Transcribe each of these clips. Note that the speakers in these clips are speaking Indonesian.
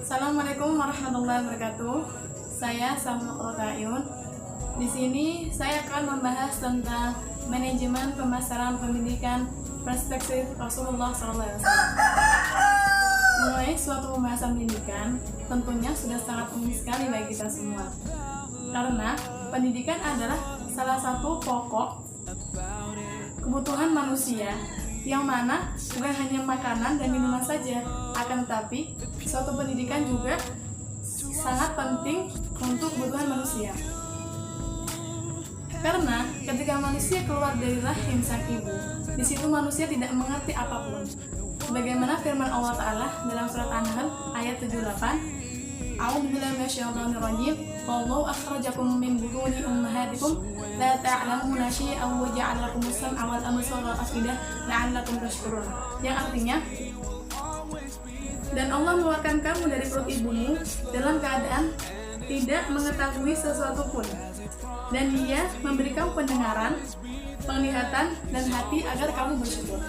Assalamualaikum warahmatullahi wabarakatuh. Saya Salma Ayun. Di sini saya akan membahas tentang manajemen pemasaran pendidikan perspektif Rasulullah SAW. Mulai suatu pembahasan pendidikan tentunya sudah sangat umum sekali bagi kita semua. Karena pendidikan adalah salah satu pokok kebutuhan manusia, yang mana bukan hanya makanan dan minuman saja, akan tetapi suatu pendidikan juga sangat penting untuk kebutuhan manusia. Karena ketika manusia keluar dari rahim sang ibu, di situ manusia tidak mengerti apapun. Bagaimana firman Allah Ta'ala dalam surat An-Nahl ayat 78, A'udzubillahi minasyaitonir rajim. Wallahu akhrajakum min butuni ummahatikum la ta'lamuna syai'an wa ja'ala lakumus sam'a wal absara wal afidah la'allakum tashkurun. Yang artinya, dan Allah mengeluarkan kamu dari perut ibumu dalam keadaan tidak mengetahui sesuatu pun, dan Dia memberi kamu pendengaran, penglihatan, dan hati agar kamu bersyukur.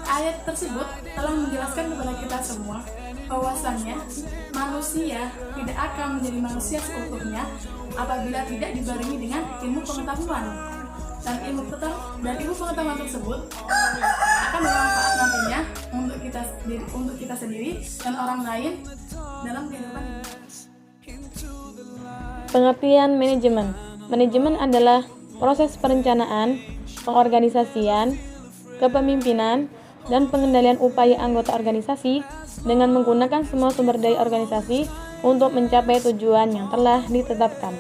Ayat tersebut telah menjelaskan kepada kita semua bahwasannya manusia tidak akan menjadi manusia seutuhnya apabila tidak dibarengi dengan ilmu pengetahuan, dan ilmu pengetahuan tersebut akan bermanfaat nantinya untuk kita sendiri dan orang lain dalam kehidupan ini. Pengertian manajemen. Manajemen adalah proses perencanaan, pengorganisasian, kepemimpinan, dan pengendalian upaya anggota organisasi dengan menggunakan semua sumber daya organisasi untuk mencapai tujuan yang telah ditetapkan.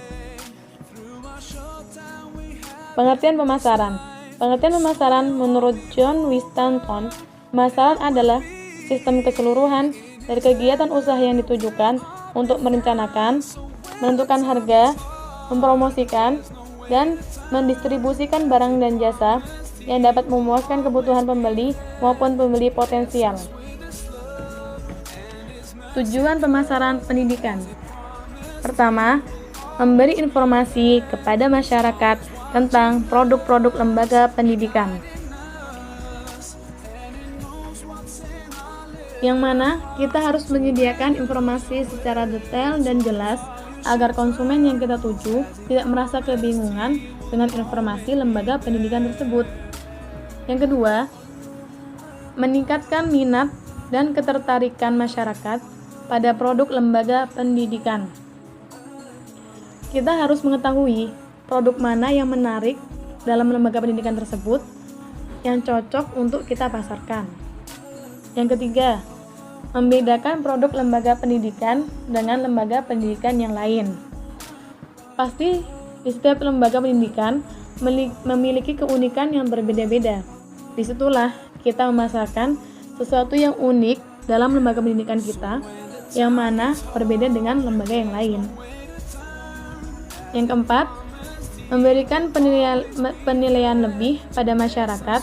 Pengertian pemasaran. Pengertian pemasaran menurut John Stanton, pemasaran adalah sistem keseluruhan dari kegiatan usaha yang ditujukan untuk merencanakan, menentukan harga, mempromosikan, dan mendistribusikan barang dan jasa yang dapat memuaskan kebutuhan pembeli maupun pembeli potensial. Tujuan pemasaran pendidikan. Pertama, memberi informasi kepada masyarakat tentang produk-produk lembaga pendidikan, yang mana kita harus menyediakan informasi secara detail dan jelas agar konsumen yang kita tuju tidak merasa kebingungan dengan informasi lembaga pendidikan tersebut. Yang kedua, meningkatkan minat dan ketertarikan masyarakat pada produk lembaga pendidikan. Kita harus mengetahui produk mana yang menarik dalam lembaga pendidikan tersebut yang cocok untuk kita pasarkan. Yang ketiga, membedakan produk lembaga pendidikan dengan lembaga pendidikan yang lain. Pasti di setiap lembaga pendidikan memiliki keunikan yang berbeda-beda. Disitulah kita memasarkan sesuatu yang unik dalam lembaga pendidikan kita, yang mana berbeda dengan lembaga yang lain. Yang keempat, memberikan penilaian lebih pada masyarakat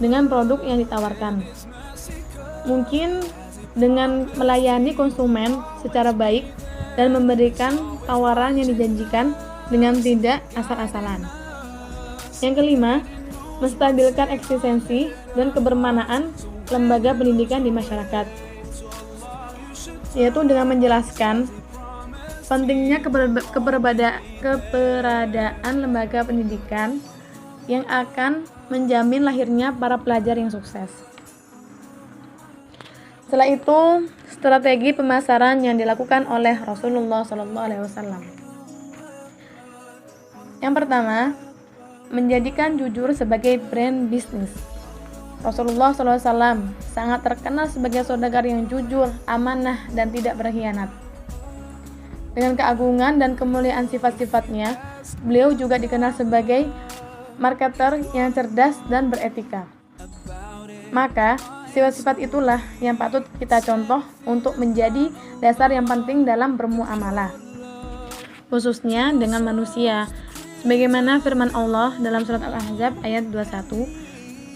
dengan produk yang ditawarkan. Mungkin dengan melayani konsumen secara baik dan memberikan tawaran yang dijanjikan dengan tidak asal-asalan. Yang kelima, menstabilkan eksistensi dan kebermanaan lembaga pendidikan di masyarakat, yaitu dengan menjelaskan pentingnya keberadaan lembaga pendidikan yang akan menjamin lahirnya para pelajar yang sukses. Setelah itu, strategi pemasaran yang dilakukan oleh Rasulullah SAW. Yang pertama, menjadikan jujur sebagai brand bisnis. Rasulullah SAW sangat terkenal sebagai saudagar yang jujur, amanah, dan tidak berkhianat. Dengan keagungan dan kemuliaan sifat-sifatnya, beliau juga dikenal sebagai marketer yang cerdas dan beretika. Maka, sifat-sifat itulah yang patut kita contoh untuk menjadi dasar yang penting dalam bermuamalah, khususnya dengan manusia. Sebagaimana firman Allah dalam surat Al-Ahzab ayat 21,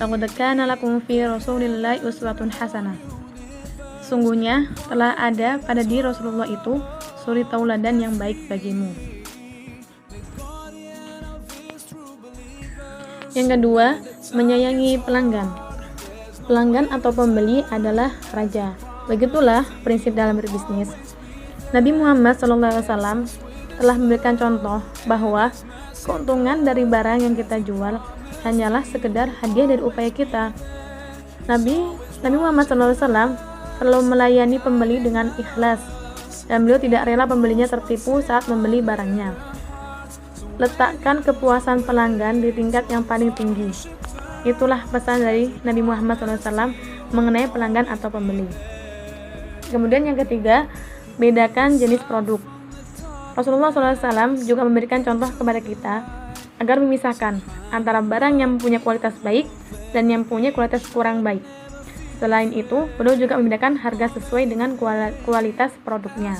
"Laqad kana lakum fi Rasulillahi uswatun hasanah." Sungguhnya telah ada pada diri Rasulullah itu suri tauladan yang baik bagimu. Yang kedua, menyayangi pelanggan. Pelanggan atau pembeli adalah raja. Begitulah prinsip dalam berbisnis. Nabi Muhammad SAW telah memberikan contoh bahwa keuntungan dari barang yang kita jual hanyalah sekedar hadiah dari upaya kita. Nabi Muhammad SAW selalu melayani pembeli dengan ikhlas, dan beliau tidak rela pembelinya tertipu saat membeli barangnya. Letakkan kepuasan pelanggan di tingkat yang paling tinggi. Itulah pesan dari Nabi Muhammad SAW mengenai pelanggan atau pembeli. Kemudian yang ketiga, bedakan jenis produk. Rasulullah SAW juga memberikan contoh kepada kita agar memisahkan antara barang yang punya kualitas baik dan yang punya kualitas kurang baik. Selain itu, beliau juga membedakan harga sesuai dengan kualitas produknya.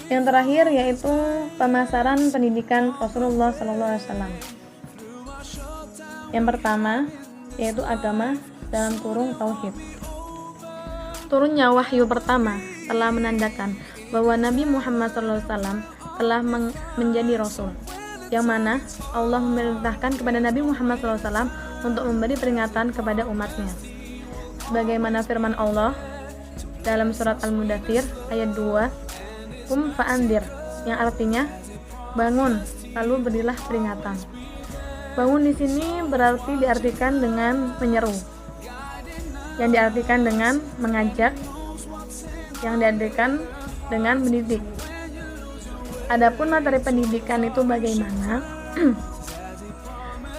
Yang terakhir yaitu pemasaran pendidikan Rasulullah SAW. Yang pertama yaitu agama dalam kurung tauhid. Turunnya wahyu pertama telah menandakan bahwa Nabi Muhammad SAW telah menjadi Rasul, yang mana Allah memerintahkan kepada Nabi Muhammad SAW untuk memberi peringatan kepada umatnya. Sebagaimana firman Allah dalam surat Al-Mudaththir ayat 2, Qum fa'andir, yang artinya bangun lalu berilah peringatan. Bangun di sini berarti diartikan dengan menyeru, yang diartikan dengan mengajak, yang diartikan dengan mendidik. Adapun materi pendidikan itu bagaimana?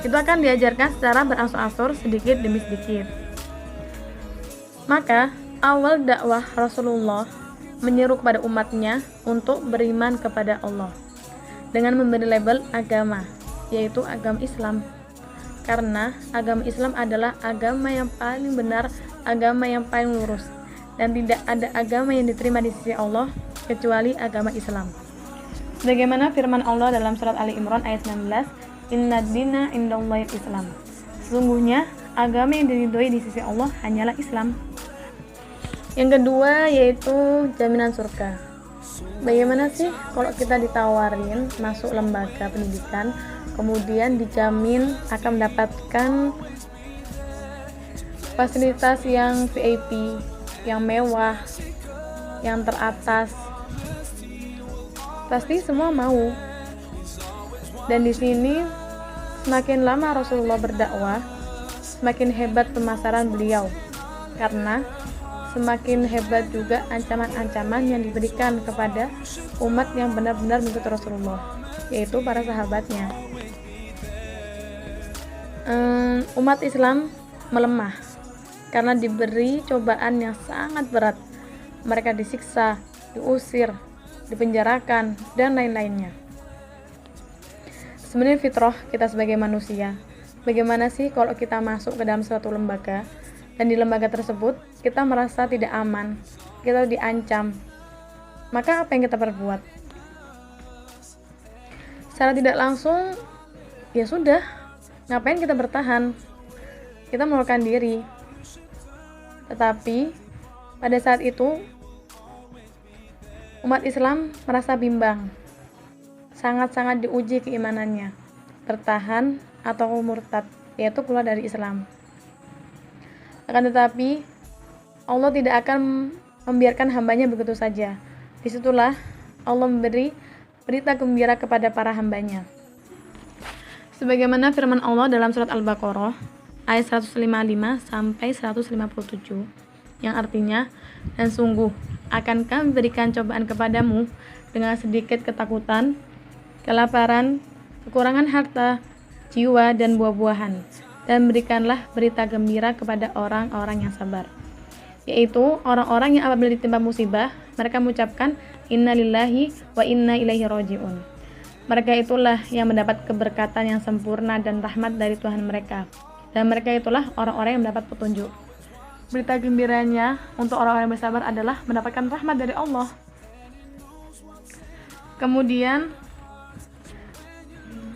Itu akan diajarkan secara berangsur-angsur sedikit demi sedikit. Maka awal dakwah Rasulullah menyeru kepada umatnya untuk beriman kepada Allah dengan memberi label agama, yaitu agama Islam. Karena agama Islam adalah agama yang paling benar, agama yang paling lurus, dan tidak ada agama yang diterima di sisi Allah kecuali agama Islam. Sebagaimana firman Allah dalam surat Ali Imran ayat 19, Inna dina indallahil Islam. Sesungguhnya agama yang diridhoi di sisi Allah hanyalah Islam. Yang kedua yaitu jaminan surga. Bagaimana sih kalau kita ditawarin masuk lembaga pendidikan, kemudian dijamin akan mendapatkan fasilitas yang VIP, yang mewah, yang teratas? Pasti semua mau. Dan di sini semakin lama Rasulullah berdakwah, semakin hebat pemasaran beliau, karena semakin hebat juga ancaman-ancaman yang diberikan kepada umat yang benar-benar mengikuti Rasulullah, yaitu para sahabatnya. Umat Islam melemah karena diberi cobaan yang sangat berat. Mereka disiksa, diusir, dipenjarakan, dan lain-lainnya. Sebenarnya fitrah kita sebagai manusia, bagaimana sih kalau kita masuk ke dalam suatu lembaga, dan di lembaga tersebut kita merasa tidak aman, kita diancam, maka apa yang kita perbuat? Secara tidak langsung, ya sudah, ngapain kita bertahan? Kita melarikan diri. Tetapi pada saat itu umat Islam merasa bimbang, sangat-sangat diuji keimanannya, bertahan atau murtad, yaitu keluar dari Islam. Akan tetapi Allah tidak akan membiarkan hambanya begitu saja. Disitulah Allah memberi berita gembira kepada para hambanya. Sebagaimana firman Allah dalam surat Al-Baqarah ayat 155 sampai 157, yang artinya, dan sungguh akan kami berikan cobaan kepadamu dengan sedikit ketakutan, kelaparan, kekurangan harta, jiwa, dan buah-buahan, dan berikanlah berita gembira kepada orang-orang yang sabar, yaitu orang-orang yang apabila ditimpa musibah mereka mengucapkan innalillahi wa inna ilaihi rajiun. Mereka itulah yang mendapat keberkatan yang sempurna dan rahmat dari Tuhan mereka, dan mereka itulah orang-orang yang mendapat petunjuk. Berita gembiranya untuk orang-orang yang bersabar adalah mendapatkan rahmat dari Allah. Kemudian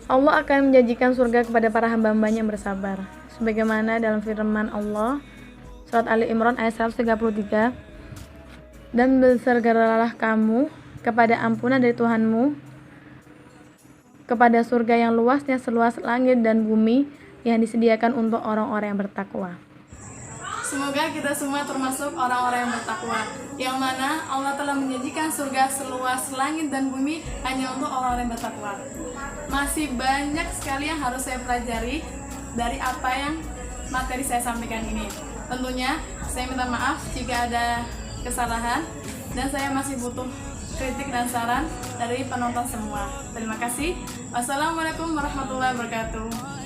Allah akan menjanjikan surga kepada para hamba-hambanya yang bersabar. Sebagaimana dalam firman Allah surat Ali Imran ayat 133, dan bersegeralah kamu kepada ampunan dari Tuhanmu, kepada surga yang luasnya seluas langit dan bumi, yang disediakan untuk orang-orang yang bertakwa. Semoga kita semua termasuk orang-orang yang bertakwa, yang mana Allah telah menjanjikan surga seluas langit dan bumi hanya untuk orang-orang yang bertakwa. Masih banyak sekali yang harus saya pelajari dari apa yang materi saya sampaikan ini. Tentunya saya minta maaf jika ada kesalahan dan saya masih butuh kritik dan saran dari penonton semua. Terima kasih. Wassalamualaikum warahmatullahi wabarakatuh.